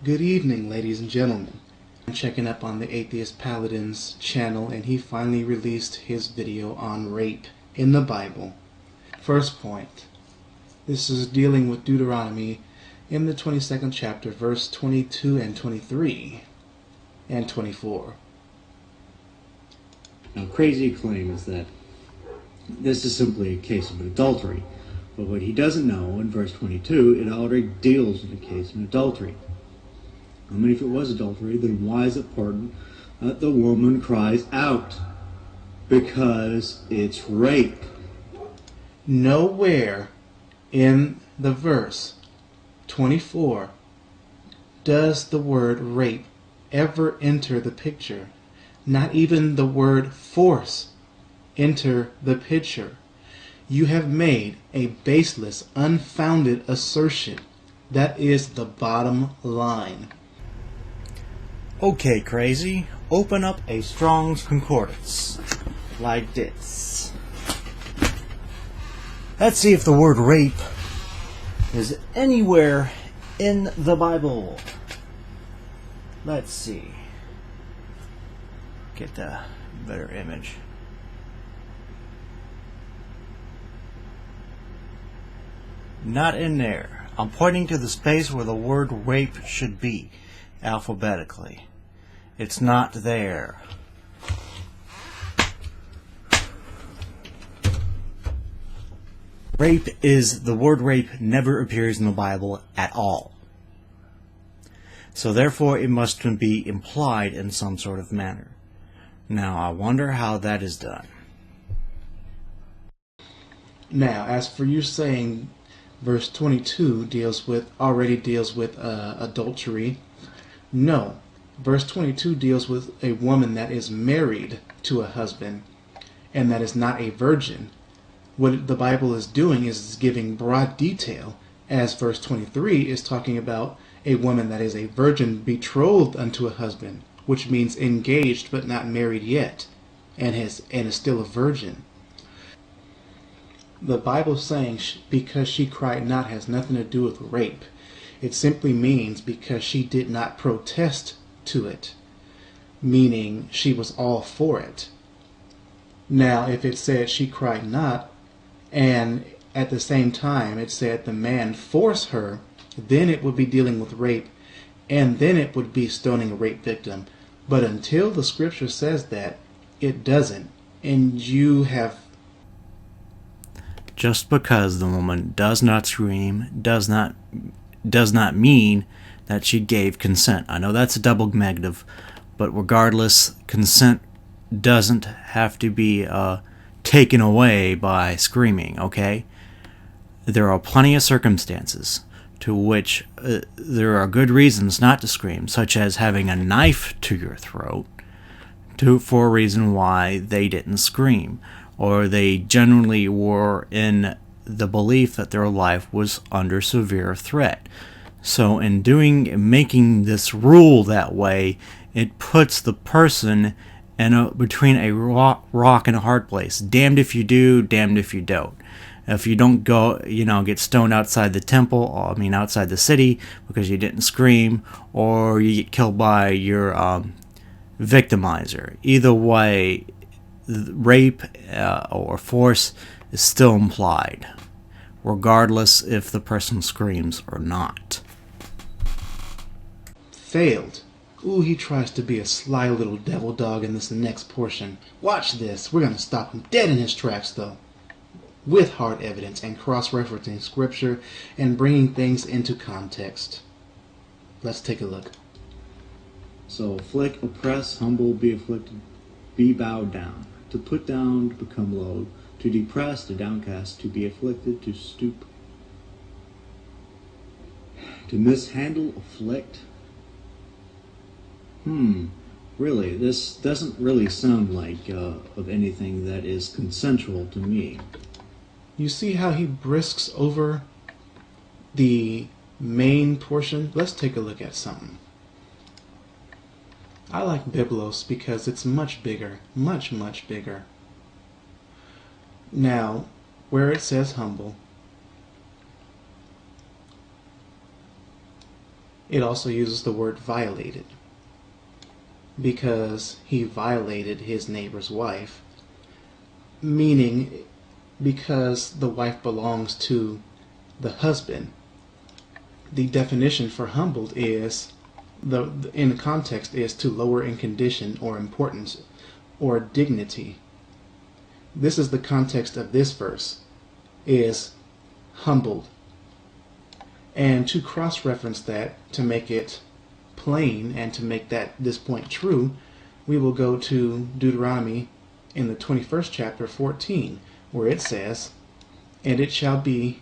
Good evening, ladies and gentlemen. I'm checking up on the Atheist Paladin's channel, and he finally released his video on rape in the Bible. First point. This is dealing with Deuteronomy in the 22nd chapter, verse 22 and 23 and 24. Now, Krazie claims that this is simply a case of adultery, but what he doesn't know, in verse 22, it already deals with a case of adultery. I mean, if it was adultery, then why is it pardoned that the woman cries out? Because it's rape. Nowhere in the verse 24 does the word rape ever enter the picture. Not even the word force enter the picture. You have made a baseless, unfounded assertion. That is the bottom line. Okay, Krazie, open up a Strong's Concordance, like this. Let's see if the word rape is anywhere in the Bible. Let's see. Get a better image. Not in there. I'm pointing to the space where the word rape should be, alphabetically. It's not there. The word rape never appears in the Bible at all. So therefore it must be implied in some sort of manner. Now I wonder how that is done. Now, as for you saying verse 22 already deals with adultery, no. Verse 22 deals with a woman that is married to a husband and that is not a virgin. What the Bible is doing is giving broad detail, as verse 23 is talking about a woman that is a virgin betrothed unto a husband, which means engaged but not married yet, and is still a virgin. The Bible saying because she cried not has nothing to do with rape. It simply means because she did not protest to it, meaning she was all for it. Now, if it said she cried not, and at the same time it said the man forced her, then it would be dealing with rape, and then it would be stoning a rape victim. But until the scripture says that, it doesn't. And you have... Just because the woman does not scream does not mean that she gave consent. I know that's a double negative, but regardless, consent doesn't have to be taken away by screaming, okay? There are plenty of circumstances to which there are good reasons not to scream, such as having a knife to your throat for a reason why they didn't scream, or they generally were in the belief that their life was under severe threat. So in making this rule that way, it puts the person between a rock and a hard place. Damned if you do, damned if you don't. If you don't go, get stoned outside the temple, outside the city because you didn't scream, or you get killed by your victimizer. Either way, rape or force is still implied, regardless if the person screams or not. Failed. Ooh, he tries to be a sly little devil dog in this next portion. Watch this. We're going to stop him dead in his tracks, though, with hard evidence and cross-referencing scripture and bringing things into context. Let's take a look. So, afflict, oppress, humble, be afflicted, be bowed down. To put down, to become low. To depress, to downcast. To be afflicted, to stoop. To mishandle, afflict. Really, this doesn't really sound like of anything that is consensual to me. You see how he brisks over the main portion? Let's take a look at something. I like Biblos because it's much bigger, much, much bigger. Now, where it says humble, it also uses the word violated, because he violated his neighbor's wife, meaning because the wife belongs to the husband. The definition for humbled is, in the context, is to lower in condition or importance or dignity. This is the context of this verse, is humbled. And to cross-reference that, to make it plain and to make this point true, we will go to Deuteronomy in the 21st chapter 14, where it says, "And it shall be,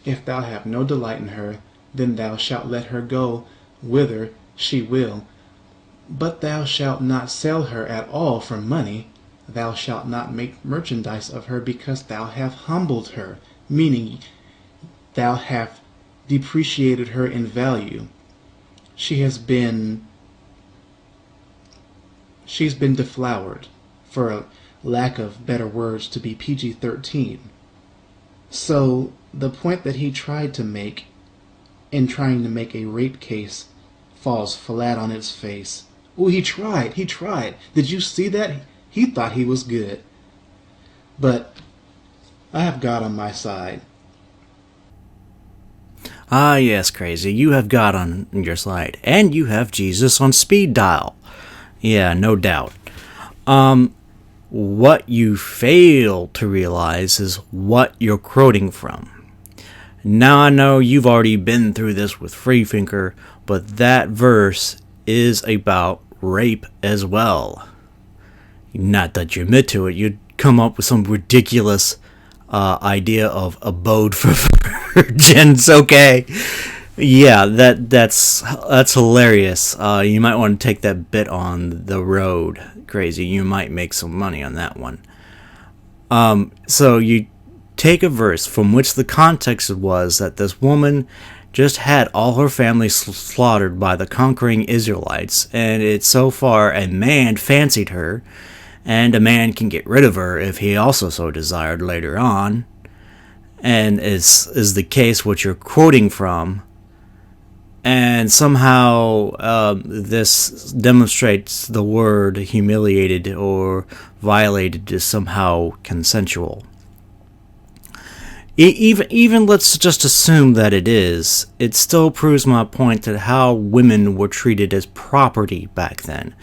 if thou have no delight in her, then thou shalt let her go whither she will. But thou shalt not sell her at all for money. Thou shalt not make merchandise of her, because thou have humbled her," meaning thou have depreciated her in value. She's been deflowered, for a lack of better words, to be PG-13. So the point that he tried to make in trying to make a rape case falls flat on its face. Oh, he tried. Did you see that? He thought he was good. But I have God on my side. Ah, yes, Krazie, you have God on your side, and you have Jesus on speed dial. Yeah, no doubt. What you fail to realize is what you're quoting from. Now I know you've already been through this with Freethinker, but that verse is about rape as well. Not that you admit to it, you'd come up with some ridiculous idea of abode for virgins. Okay, yeah, that's hilarious. You might want to take that bit on the road, Krazie. You might make some money on that one. So you take a verse from which the context was that this woman just had all her family slaughtered by the conquering Israelites, and it's so far a man fancied her, and a man can get rid of her if he also so desired later on, and is the case what you're quoting from, and somehow this demonstrates the word humiliated or violated is somehow consensual. Even let's just assume that it is, it still proves my point that how women were treated as property back then.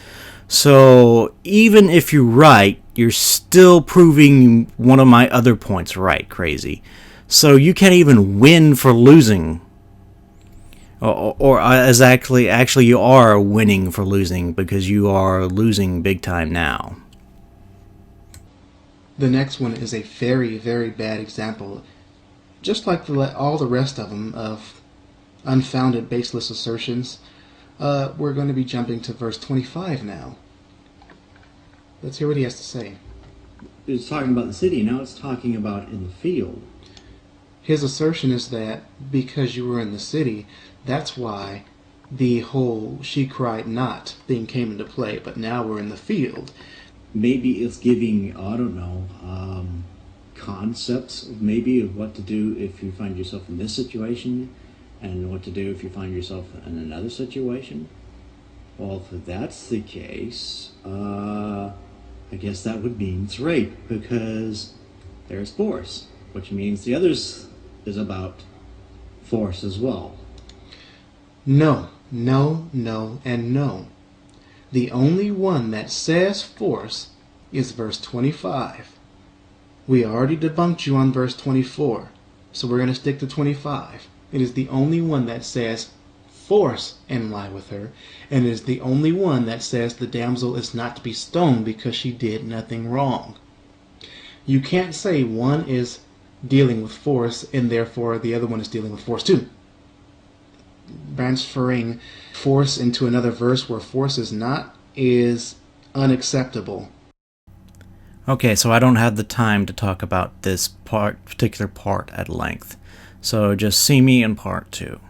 So even if you're right, you're still proving one of my other points right, Krazie. So you can't even win for losing. Or as actually you are winning for losing, because you are losing big time now. The next one is a very, very bad example, just like all the rest of them, of unfounded, baseless assertions. We're going to be jumping to verse 25 now. Let's hear what he has to say. It's talking about the city, now it's talking about in the field. His assertion is that because you were in the city, that's why the whole "she cried not" thing came into play, but now we're in the field. Maybe it's giving, I don't know, concepts maybe of what to do if you find yourself in this situation, and what to do if you find yourself in another situation. Well, if that's the case, I guess that would mean it's rape, because there's force, which means the others is about force as well. No, no, no, and no. The only one that says force is verse 25. We already debunked you on verse 24, so we're going to stick to 25. It is the only one that says force and lie with her, and it is the only one that says the damsel is not to be stoned because she did nothing wrong. You can't say one is dealing with force and therefore the other one is dealing with force too. Transferring force into another verse where force is not is unacceptable. Okay, so I don't have the time to talk about this particular part at length, so just see me in part 2.